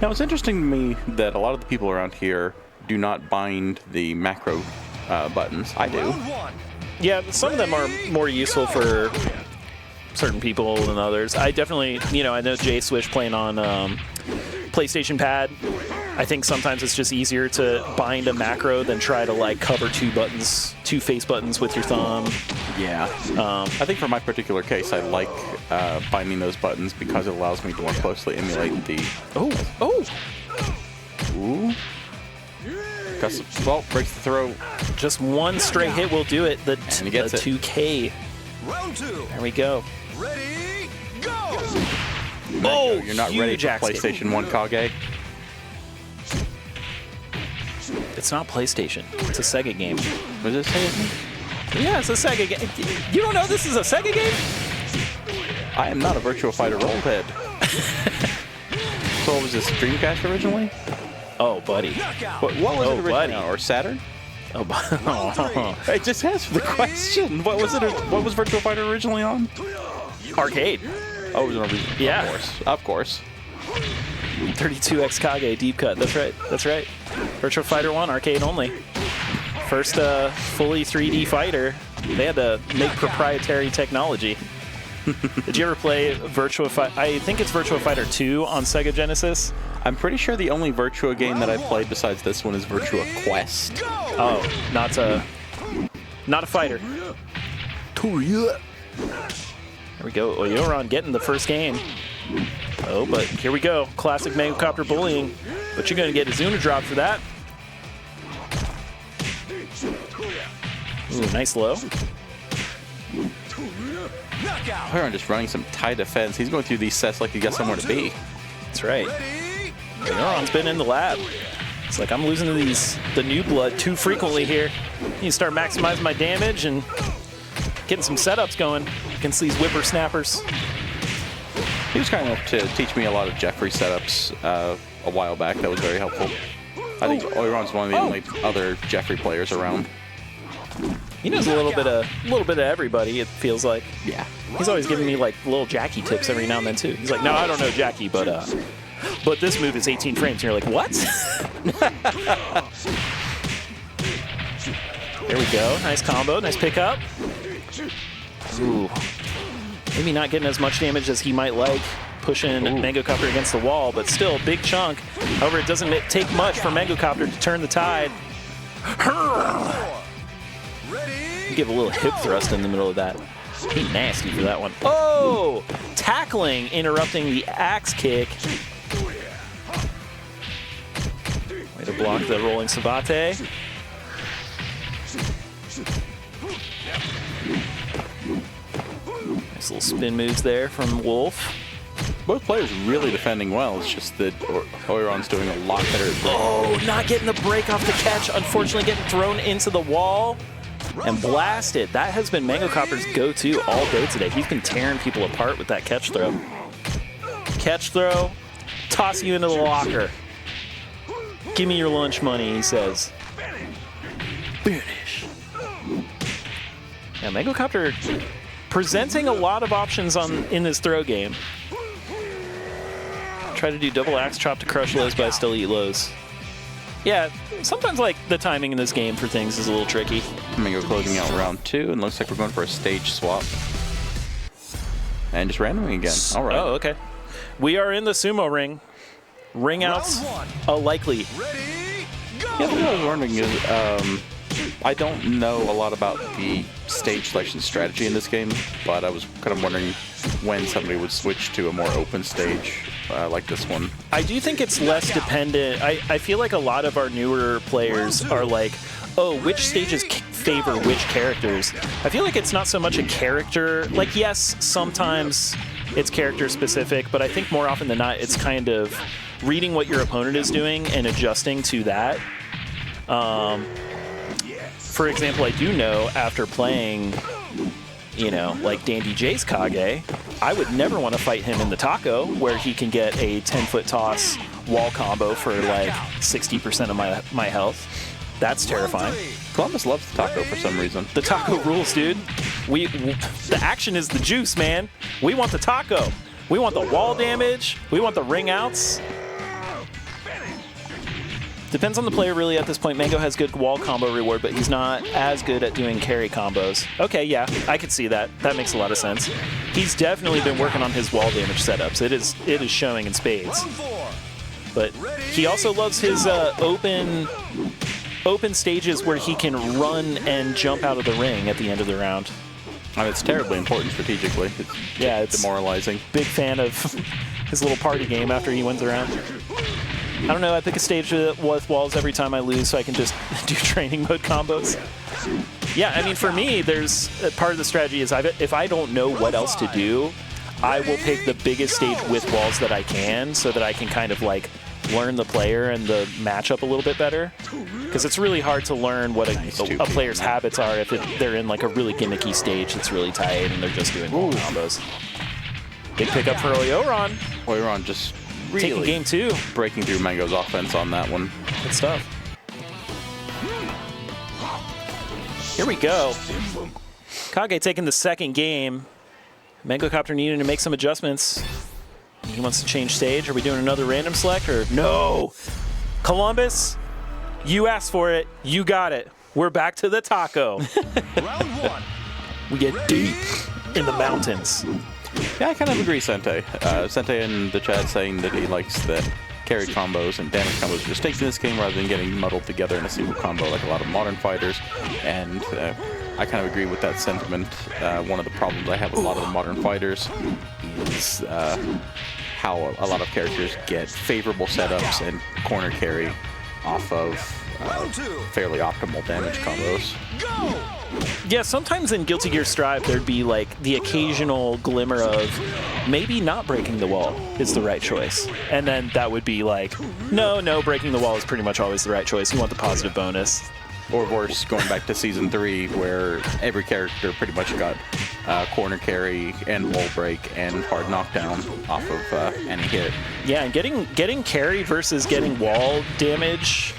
Now, it's interesting to me that a lot of the people around here do not bind the macro buttons. I do. Yeah, some of them are more useful for certain people than others. I definitely, I know Jay Swish playing on PlayStation Pad. I think sometimes it's just easier to bind a macro than try to like cover two face buttons with your thumb. Yeah. I think for my particular case, I like binding those buttons because it allows me to more closely emulate the... Oh! Ooh. Well, breaks the throw. Just one straight hit will do it. The 2K. Round 2. There we go. Ready, go! Oh, you're not ready for PlayStation 1 Kage? It's not PlayStation. It's a Sega game. Was it Sega? Yeah, it's a Sega game. You don't know this is a Sega game? I am not a Virtua Fighter old head. So was this Dreamcast originally? Oh, buddy. What was it originally? Or Saturn? Oh, it just answered the question. What was it? What was Virtua Fighter originally on? Arcade. Oh, it was on original. Yeah. Of course. 32X Kage deep cut. That's right. That's right. Virtua Fighter 1 arcade only. First fully 3D fighter. They had to make proprietary technology. Did you ever play Virtua Fighter? I think it's Virtua Fighter 2 on Sega Genesis. I'm pretty sure the only Virtua game that I played besides this one is Virtua Quest. Oh, not a fighter. There we go. Oioron getting the first game. Oh, but here we go. Classic Mangocopter bullying. But you're going to get a Zuna drop for that. Ooh, nice low. Oioron just running some tight defense. He's going through these sets like he got somewhere to be. That's right. Oioron's been in the lab. It's like I'm losing to the new blood too frequently here. You can start maximizing my damage and getting some setups going against these whippersnappers. He was kind enough to teach me a lot of Jeffrey setups a while back. That was very helpful. I think Oioron's one of the only other Jeffrey players around. He knows a little bit of everybody, it feels like. Yeah. He's always giving me like little Jackie tips every now and then too. He's like, no, I don't know Jackie, but this move is 18 frames. And you're like, what? There we go. Nice combo. Nice pickup. Ooh. Maybe not getting as much damage as he might like. Pushing Mangocopter against the wall, but still big chunk. However, it doesn't take much for Mangocopter to turn the tide. Give a little hip thrust in the middle of that. Be nasty for that one. Oh! Tackling, interrupting the axe kick. Way to block the rolling sabate. Nice little spin moves there from Wolf. Both players really defending well. It's just that Oioron's doing a lot better. Oh, not getting the break off the catch. Unfortunately, getting thrown into the wall and blasted. That has been Mangocopter's go-to all day today. He's been tearing people apart with that catch throw. Catch throw, toss you into the locker. Give me your lunch money, he says. Finish. Yeah, Mangocopter presenting a lot of options in this throw game. Try to do double axe chop to crush lows, but I still eat lows. Yeah, sometimes like the timing in this game for things is a little tricky. Mango closing out round 2, and looks like we're going for a stage swap. And just randoming again. All right. Oh, okay. We are in the sumo ring. Ring outs likely. Yeah, what I was wondering is, I don't know a lot about the stage selection strategy in this game, but I was kind of wondering when somebody would switch to a more open stage like this one. I do think it's less dependent. I feel like a lot of our newer players are like, oh, which stages favor which characters? I feel like it's not so much a character. Like, yes, sometimes it's character specific, but I think more often than not, it's kind of reading what your opponent is doing and adjusting to that. For example, I do know after playing, like Dandy J's Kage, I would never want to fight him in the taco where he can get a 10-foot toss wall combo for like 60% of my health. That's terrifying. Columbus loves the taco for some reason. The taco rules, dude. The action is the juice, man. We want the taco. We want the wall damage. We want the ring outs. Depends on the player really at this point. Mango has good wall combo reward, but he's not as good at doing carry combos. Okay, yeah, I could see that. That makes a lot of sense. He's definitely been working on his wall damage setups. It is showing in spades. But he also loves his open stages where he can run and jump out of the ring at the end of the round. And it's terribly important strategically. It's demoralizing. Big fan of his little party game after he wins the round. I don't know, I pick a stage with walls every time I lose so I can just do training mode combos. Yeah, I mean, for me, there's part of the strategy is if I don't know what else to do, I will pick the biggest stage with walls that I can so that I can kind of like learn the player and the matchup a little bit better. Because it's really hard to learn what a player's habits are if they're in like a really gimmicky stage that's really tight and they're just doing wall combos. Big pickup for Oioron. Oioron just really taking game 2. Breaking through Mango's offense on that one. Good stuff. Here we go. Kage taking the second game. Mangocopter needing to make some adjustments. He wants to change stage. Are we doing another random select or no? Columbus, you asked for it. You got it. We're back to the taco. Round 1. We get deep in the mountains. Yeah, I kind of agree, Sente. Sente in the chat saying that he likes the carry combos and damage combos just taken in this game rather than getting muddled together in a single combo like a lot of modern fighters. And I kind of agree with that sentiment. One of the problems I have with a lot of the modern fighters is how a lot of characters get favorable setups and corner carry off of fairly optimal damage combos. Yeah, sometimes in Guilty Gear Strive, there'd be like the occasional glimmer of maybe not breaking the wall is the right choice. And then that would be like, no, breaking the wall is pretty much always the right choice. You want the positive bonus. Or worse, going back to Season 3, where every character pretty much got corner carry and wall break and hard knockdown off of any hit. Yeah, and getting carry versus getting wall damage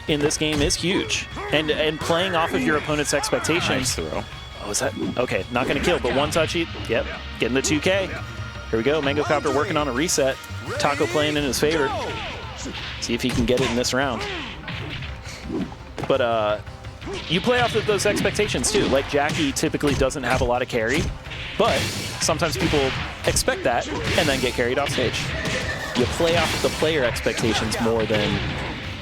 in this game is huge. And playing off of your opponent's expectations. Nice throw. Oh, is that? Okay, not going to kill, but one touchy. Yep, getting the 2K. Here we go, Mangocopter working on a reset. Taco playing in his favor. See if he can get it in this round. But you play off of those expectations too. Like Jackie typically doesn't have a lot of carry, but sometimes people expect that and then get carried off stage. You play off of the player expectations more than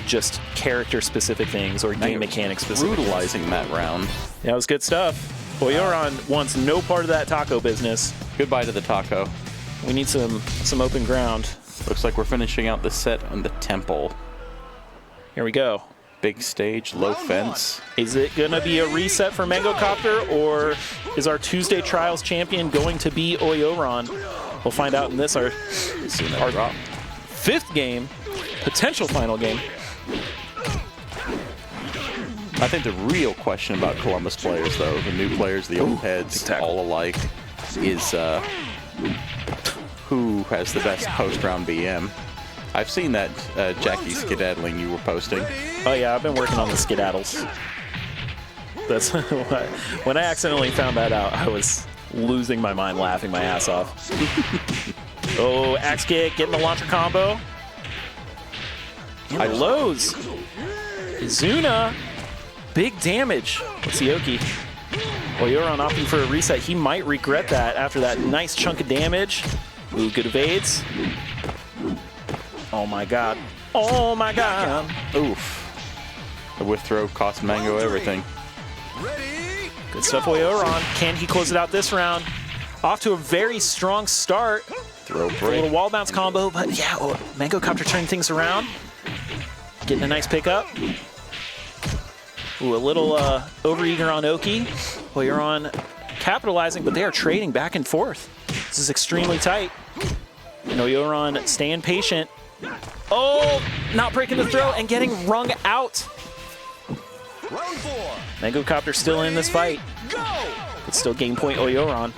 just character-specific things or game mechanic-specific. Brutalizing that round. Yeah, it was good stuff. Oioron wants no part of that taco business. Goodbye to the taco. We need some open ground. Looks like we're finishing out the set on the temple. Here we go. Big stage, low fence. Is it going to be a reset for Mangocopter, or is our Tuesday Trials champion going to be Oioron? We'll find out in this, our Drop. 5th game, potential final game. I think the real question about Columbus players, though, the new players, the old heads, all alike, is who has the best post-round BM. I've seen that Jackie skedaddling you were posting. Oh yeah, I've been working on the skedaddles. That's when I accidentally found that out, I was losing my mind, laughing my ass off. Oh, axe kick, getting the launcher combo. And lows. Izuna, big damage. Let's see Oki. Oioron opting for a reset. He might regret that after that nice chunk of damage. Ooh, good evades. Oh my god. Oh my god. Oof. The whiff throw cost Mango everything. Good stuff, Oioron. Can he close it out this round? Off to a very strong start. Throw break. A little wall bounce combo, but yeah, Mangocopter turning things around. Getting a nice pickup. Ooh, a little overeager on Oki. Oioron capitalizing, but they are trading back and forth. This is extremely tight. And Oioron staying patient. Oh, not breaking the throw and getting wrung out. Round 4. Mangocopter still in this fight. It's still game point Oioron.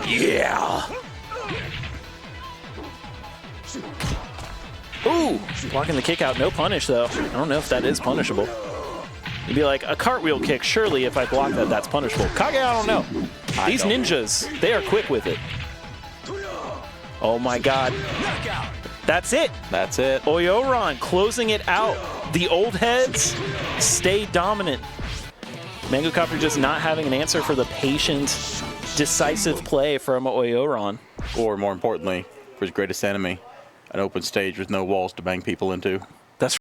Yeah. Ooh, blocking the kick out. No punish, though. I don't know if that is punishable. You'd be like, a cartwheel kick, surely if I block that, that's punishable. Kage, I don't know. These ninjas, they are quick with it. Oh my god. That's it. That's it. Oioron closing it out. The old heads stay dominant. Mangocopter just not having an answer for the patient, decisive play from Oioron. Or more importantly, for his greatest enemy, an open stage with no walls to bang people into.